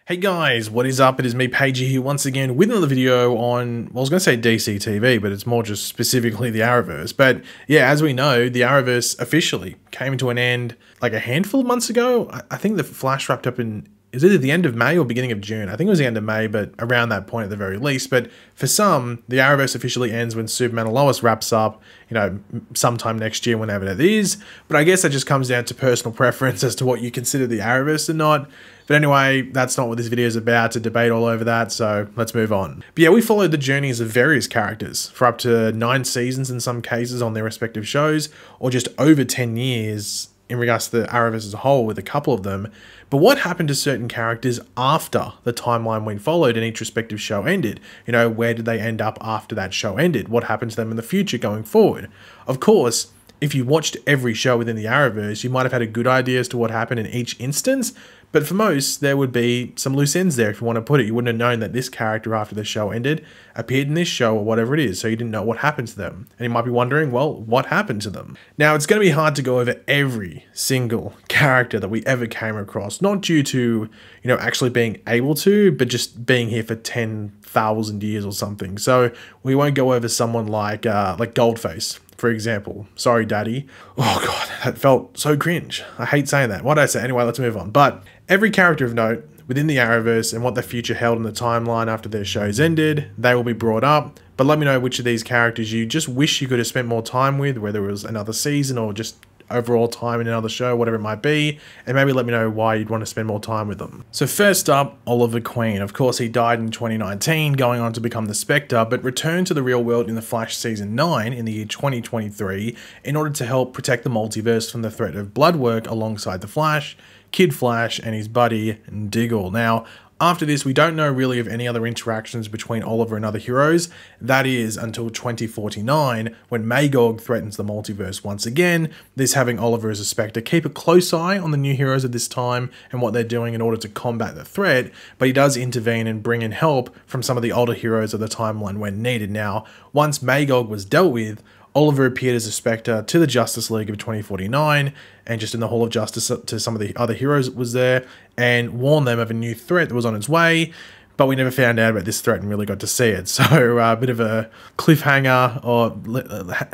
Hey guys, what is up? It is me, Pagey, here once again with another video on, well, I was going to say DCTV, but it's more just specifically the Arrowverse. But yeah, as we know, the Arrowverse officially came to an end like a handful of months ago. I think the Flash wrapped up in, is it at the end of May or beginning of June? I think it was the end of May, but around that point at the very least. But for some, the Arrowverse officially ends when Superman and Lois wraps up, you know, sometime next year, whenever that is. But I guess that just comes down to personal preference as to what you consider the Arrowverse or not. But anyway, that's not what this video is about, to debate all over that, so let's move on. But yeah, we followed the journeys of various characters for up to 9 seasons in some cases on their respective shows, or just over 10 years in regards to the Arrowverse as a whole with a couple of them. But what happened to certain characters after the timeline we followed and each respective show ended? You know, where did they end up after that show ended? What happened to them in the future going forward? Of course, if you watched every show within the Arrowverse, you might have had a good idea as to what happened in each instance, but for most, there would be some loose ends there, if you want to put it. You wouldn't have known that this character, after the show ended, appeared in this show or whatever it is, so you didn't know what happened to them. And you might be wondering, well, what happened to them? Now, it's going to be hard to go over every single character that we ever came across, not due to, you know, actually being able to, but just being here for 10,000 years or something. So we won't go over someone like Goldface, for example. Sorry, Daddy. Oh God, that felt so cringe. I hate saying that. What did I say? Anyway, let's move on. But every character of note within the Arrowverse and what their future held in the timeline after their shows ended, they will be brought up. But let me know which of these characters you just wish you could have spent more time with, whether it was another season or just overall time in another show, whatever it might be, and maybe let me know why you'd want to spend more time with them. So first up, Oliver Queen. Of course, he died in 2019, going on to become the Spectre, but returned to the real world in The Flash Season 9 in the year 2023 in order to help protect the multiverse from the threat of blood work alongside the Flash, Kid Flash, and his buddy Diggle. Now, after this, we don't know really of any other interactions between Oliver and other heroes. That is until 2049, when Magog threatens the multiverse once again, this having Oliver as a Spectre keep a close eye on the new heroes of this time and what they're doing in order to combat the threat, but he does intervene and bring in help from some of the older heroes of the timeline when needed. Now, once Magog was dealt with, Oliver appeared as a Spectre to the Justice League of 2049, and just in the Hall of Justice to some of the other heroes that was there, and warned them of a new threat that was on its way, but we never found out about this threat and really got to see it. So a bit of a cliffhanger, or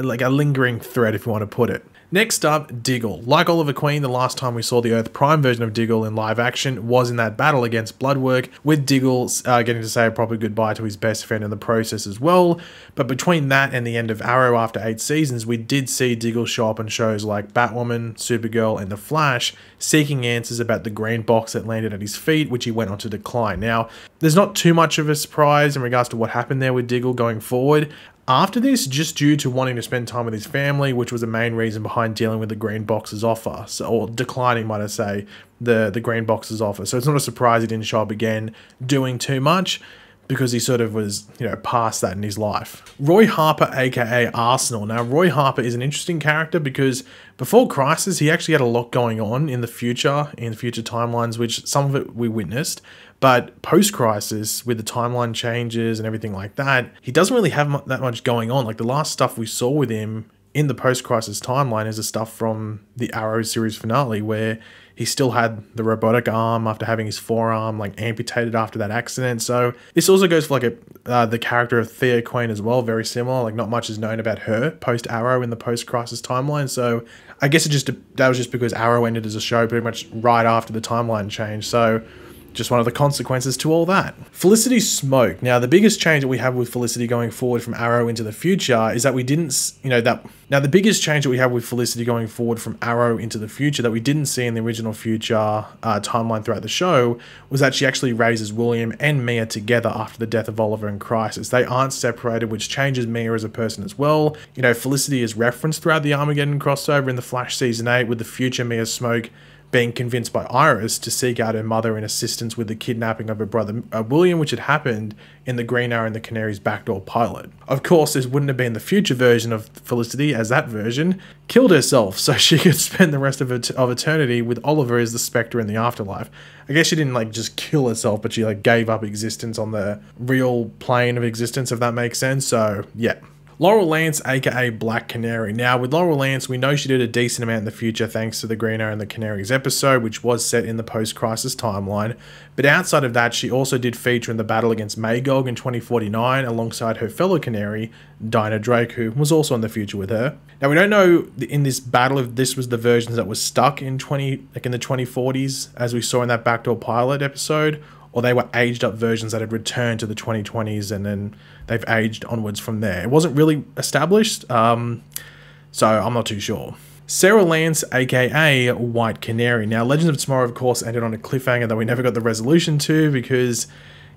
like a lingering threat, if you want to put it. Next up, Diggle. Like Oliver Queen, the last time we saw the Earth Prime version of Diggle in live action was in that battle against Bloodwork, with Diggle getting to say a proper goodbye to his best friend in the process as well. But between that and the end of Arrow after 8 seasons, we did see Diggle show up on shows like Batwoman, Supergirl, and The Flash, seeking answers about the green box that landed at his feet, which he went on to decline. Now, there's not too much of a surprise in regards to what happened there with Diggle going forward after this, just due to wanting to spend time with his family, which was the main reason behind dealing with the green box's offer, or declining, might I say, the green box's offer. So it's not a surprise he didn't show up again doing too much, because he sort of was, you know, past that in his life. Roy Harper, aka Arsenal. Now, Roy Harper is an interesting character because before Crisis, he actually had a lot going on in the future timelines, which some of it we witnessed. But post-Crisis, with the timeline changes and everything like that, he doesn't really have that much going on. Like, the last stuff we saw with him in the post-Crisis timeline is the stuff from the Arrow series finale, where he still had the robotic arm after having his forearm like amputated after that accident. So this also goes for like the character of Thea Queen as well, very similar. Like, not much is known about her post-Arrow in the post-Crisis timeline. So I guess that was just because Arrow ended as a show pretty much right after the timeline change. So just one of the consequences to all that. Felicity Smoke. Now, the biggest change that we have with Felicity going forward from Arrow into the future is that we didn't, now the biggest change that we have with Felicity going forward from Arrow into the future that we didn't see in the original future timeline throughout the show was that she actually raises William and Mia together after the death of Oliver in Crisis. They aren't separated, which changes Mia as a person as well. You know, Felicity is referenced throughout the Armageddon crossover in the Flash Season 8, with the future Mia Smoke being convinced by Iris to seek out her mother in assistance with the kidnapping of her brother William, which had happened in the Green Arrow and the Canary's backdoor pilot. Of course, this wouldn't have been the future version of Felicity, as that version killed herself so she could spend the rest of eternity with Oliver as the Spectre in the afterlife. I guess she didn't like just kill herself, but she like gave up existence on the real plane of existence, if that makes sense. So yeah. Laurel Lance, aka Black Canary. Now, with Laurel Lance, we know she did a decent amount in the future thanks to the Green Arrow and the Canaries episode, which was set in the post-crisis timeline. But outside of that, she also did feature in the battle against Magog in 2049 alongside her fellow Canary, Dinah Drake, who was also in the future with her. Now, we don't know in this battle if this was the versions that was stuck in the 2040s, as we saw in that Backdoor Pilot episode, or they were aged up versions that had returned to the 2020s and then they've aged onwards from there. It wasn't really established, so I'm not too sure. Sarah Lance, aka White Canary. Now, Legends of Tomorrow, of course, ended on a cliffhanger that we never got the resolution to because,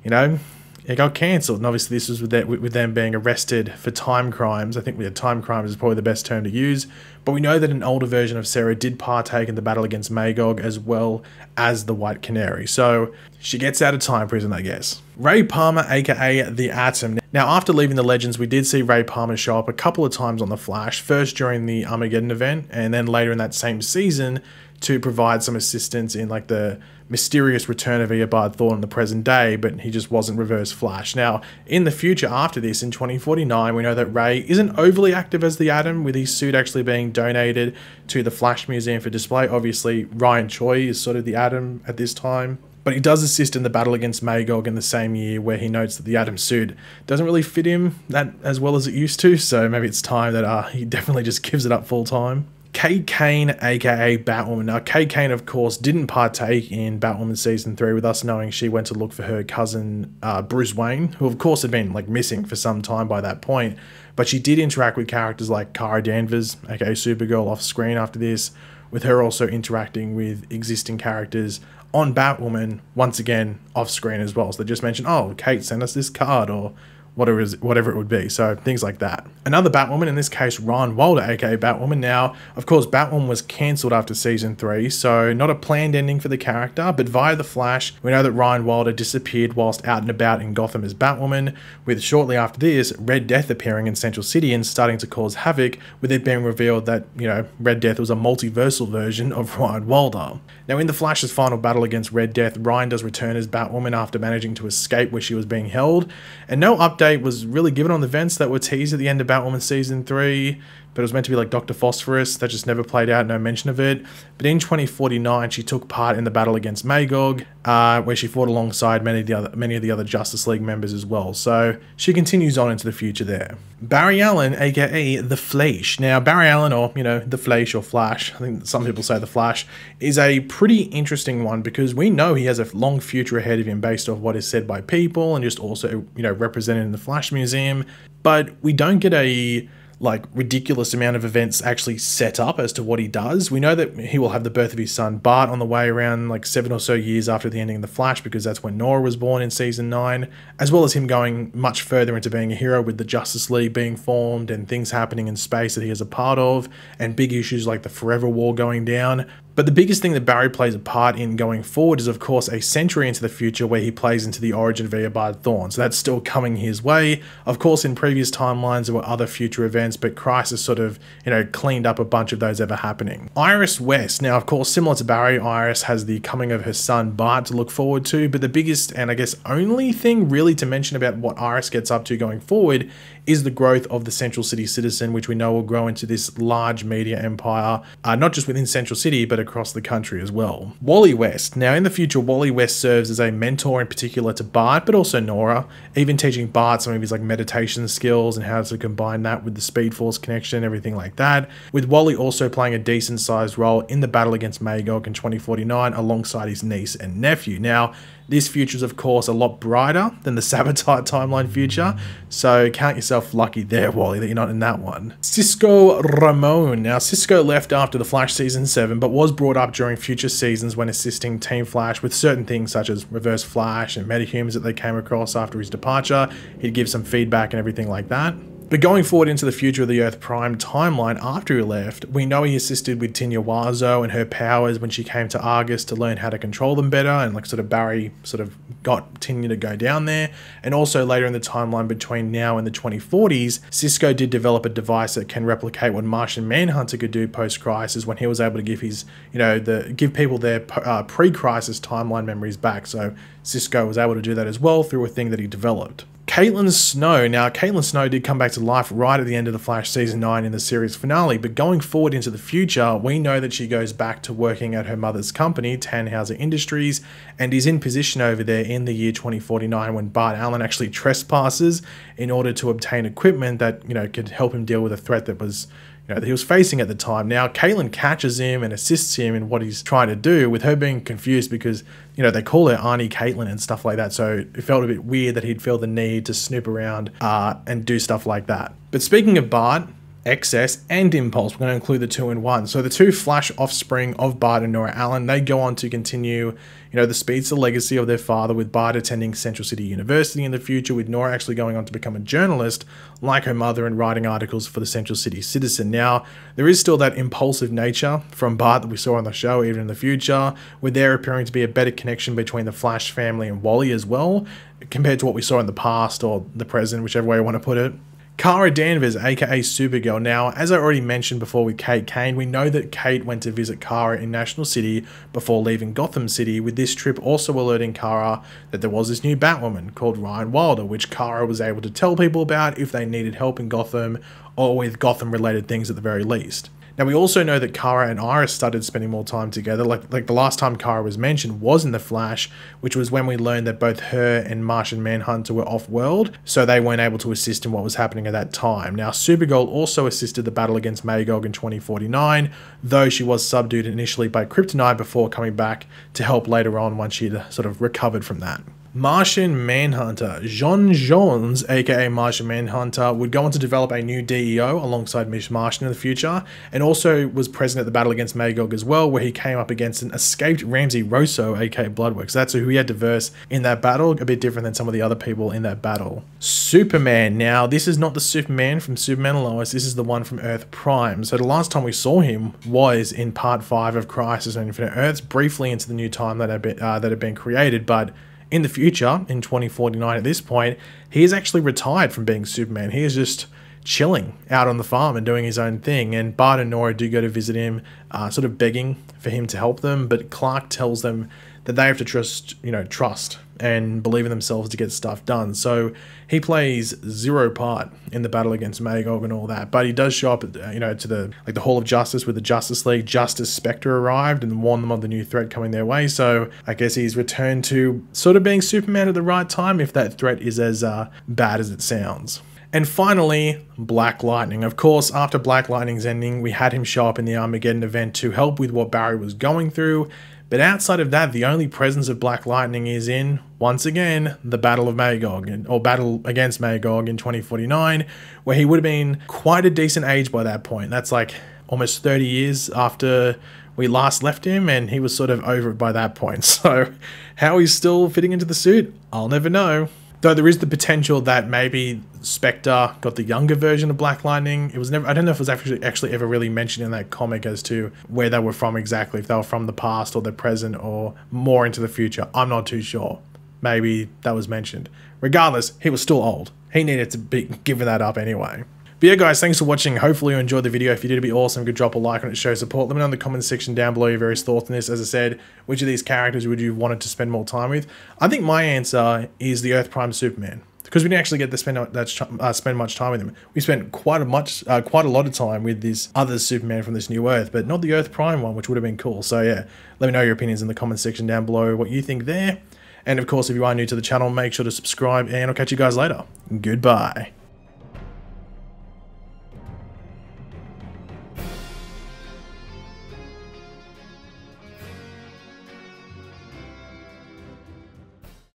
you know, it got cancelled. And obviously this was with them being arrested for time crimes. I think time crimes is probably the best term to use. But we know that an older version of Sarah did partake in the battle against Magog as well as the White Canary. So she gets out of time prison, I guess. Ray Palmer, aka The Atom. Now, after leaving the Legends, we did see Ray Palmer show up a couple of times on The Flash. First during the Armageddon event, and then later in that same season to provide some assistance in like the mysterious return of Eobard Thawne in the present day, but he just wasn't Reverse Flash. Now, in the future after this, in 2049, we know that Ray isn't overly active as the Atom, with his suit actually being donated to the Flash Museum for display. Obviously, Ryan Choi is sort of the Atom at this time. But he does assist in the battle against Magog in the same year, where he notes that the Atom suit doesn't really fit him that as well as it used to, so maybe it's time that he definitely just gives it up full time. Kay Kane, aka Batwoman. Now, Kay Kane, of course, didn't partake in Batwoman Season 3, with us knowing she went to look for her cousin, Bruce Wayne, who of course had been like missing for some time by that point. But she did interact with characters like Kara Danvers, aka Supergirl, off screen after this, with her also interacting with existing characters on Batwoman, once again, off screen as well. So they just mentioned, oh, Kate sent us this card, or whatever it would be. So things like that. Another Batwoman, in this case Ron Wilder, aka Batwoman. Now, of course, Batwoman was cancelled after season 3, so not a planned ending for the character, but via The Flash, we know that Ryan Wilder disappeared whilst out and about in Gotham as Batwoman, with shortly after this, Red Death appearing in Central City and starting to cause havoc, with it being revealed that, you know, Red Death was a multiversal version of Ryan Wilder. Now, in The Flash's final battle against Red Death, Ryan does return as Batwoman after managing to escape where she was being held, and no update was really given on the events that were teased at the end of Batwoman Season 3, but it was meant to be like Dr. Phosphorus. That just never played out, no mention of it. But in 2049, she took part in the battle against Magog, where she fought alongside many of the other Justice League members as well. So she continues on into the future there. Barry Allen, aka The Flash. Now, Barry Allen, or, you know, The Flash or Flash, I think some people say The Flash, is a pretty interesting one because we know he has a long future ahead of him based off what is said by people and just also, you know, represented in the Flash Museum. But we don't get a like ridiculous amount of events actually set up as to what he does. We know that he will have the birth of his son Bart on the way around like 7 or so years after the ending of The Flash, because that's when Nora was born in season 9, as well as him going much further into being a hero with the Justice League being formed and things happening in space that he is a part of, and big issues like the Forever War going down. But the biggest thing that Barry plays a part in going forward is, of course, a century into the future where he plays into the origin of Eobard Thawne. So that's still coming his way. Of course, in previous timelines, there were other future events, but Crisis sort of, you know, cleaned up a bunch of those ever happening. Iris West. Now, of course, similar to Barry, Iris has the coming of her son Bart to look forward to, but the biggest and I guess only thing really to mention about what Iris gets up to going forward is the growth of the Central City Citizen, which we know will grow into this large media empire, not just within Central City, but across the country as well. Wally West. Now, in the future, Wally West serves as a mentor in particular to Bart, but also Nora, even teaching Bart some of his like meditation skills and how to combine that with the Speed Force connection, everything like that, with Wally also playing a decent sized role in the battle against Magog in 2049 alongside his niece and nephew. Now, this future is, of course, a lot brighter than the Sabotage timeline future, so count yourself lucky there, Wally, that you're not in that one. Cisco Ramon. Now, Cisco left after The Flash Season 7, but was brought up during future seasons when assisting Team Flash with certain things such as Reverse Flash and metahumans that they came across after his departure. He'd give some feedback and everything like that. But going forward into the future of the Earth Prime timeline after he left, we know he assisted with Tinya Wazo and her powers when she came to Argus to learn how to control them better, and like sort of Barry sort of got Tinya to go down there. And also later in the timeline between now and the 2040s, Cisco did develop a device that can replicate what Martian Manhunter could do post-crisis, when he was able to give his, you know, give people their pre-crisis timeline memories back. So Cisco was able to do that as well through a thing that he developed. Caitlin Snow. Now, Caitlin Snow did come back to life right at the end of The Flash Season 9 in the series finale, but going forward into the future, we know that she goes back to working at her mother's company, Tannhauser Industries, and is in position over there in the year 2049 when Bart Allen actually trespasses in order to obtain equipment that, could help him deal with a threat that was that he was facing at the time. Now, Caitlin catches him and assists him in what he's trying to do, with her being confused because, they call her Auntie Caitlin and stuff like that. So it felt a bit weird that he'd feel the need to snoop around and do stuff like that. But speaking of Bart, Excess and Impulse, we're going to include the two in one. So the two Flash offspring of Bart and Nora Allen, they go on to continue, the speedster legacy of their father, with Bart attending Central City University in the future, with Nora actually going on to become a journalist like her mother and writing articles for the Central City Citizen. Now, there is still that impulsive nature from Bart that we saw on the show even in the future, with there appearing to be a better connection between the Flash family and Wally as well, compared to what we saw in the past or the present, whichever way you want to put it. Kara Danvers, aka Supergirl. Now, as I already mentioned before with Kate Kane, we know that Kate went to visit Kara in National City before leaving Gotham City, with this trip also alerting Kara that there was this new Batwoman called Ryan Wilder, which Kara was able to tell people about if they needed help in Gotham or with Gotham-related things at the very least. Now, we also know that Kara and Iris started spending more time together. Like the last time Kara was mentioned was in The Flash, which was when we learned that both her and Martian Manhunter were off-world, so they weren't able to assist in what was happening at that time. Now, Supergirl also assisted the battle against Magog in 2049, though she was subdued initially by kryptonite before coming back to help later on once she'd sort of recovered from that. Martian Manhunter. John Jones, aka Martian Manhunter, would go on to develop a new DEO alongside Miss Martian in the future, and also was present at the battle against Magog as well, where he came up against an escaped Ramsey Rosso, aka Bloodworks. That's who he had to verse in that battle, a bit different than some of the other people in that battle. Superman. Now, this is not the Superman from Superman and Lois, this is the one from Earth Prime. So the last time we saw him was in Part 5 of Crisis on Infinite Earths, briefly into the new time that had been created, but in the future, in 2049 at this point, he is actually retired from being Superman. He is just chilling out on the farm and doing his own thing. And Bart and Nora do go to visit him, sort of begging for him to help them. But Clark tells them that they have to trust and believe in themselves to get stuff done. So he plays zero part in the battle against Magog and all that, but he does show up at, to the Hall of Justice with the Justice League. Justice Spectre arrived and warned them of the new threat coming their way. So I guess he's returned to sort of being Superman at the right time, if that threat is as bad as it sounds. And finally, Black Lightning. Of course, after Black Lightning's ending, we had him show up in the Armageddon event to help with what Barry was going through. But outside of that, the only presence of Black Lightning is in, once again, the Battle of Magog, or Battle against Magog in 2049, where he would have been quite a decent age by that point. That's like almost 30 years after we last left him, and he was sort of over it by that point. So how he's still fitting into the suit, I'll never know. Though there is the potential that maybe Spectre got the younger version of Black Lightning. It was never, I don't know if it was actually ever really mentioned in that comic as to where they were from exactly, if they were from the past or the present or more into the future. I'm not too sure. Maybe that was mentioned. Regardless, he was still old. He needed to be given that up anyway. But yeah, guys, thanks for watching. Hopefully you enjoyed the video. If you did, it'd be awesome. Could drop a like on it, show support. Let me know in the comments section down below your various thoughts on this. As I said, which of these characters would you wanted to spend more time with? I think my answer is the Earth Prime Superman, because we didn't actually get to spend much time with him. We spent quite a lot of time with this other Superman from this new Earth, but not the Earth Prime one, which would have been cool. So yeah, let me know your opinions in the comments section down below, what you think there. And of course, if you are new to the channel, make sure to subscribe, and I'll catch you guys later. Goodbye.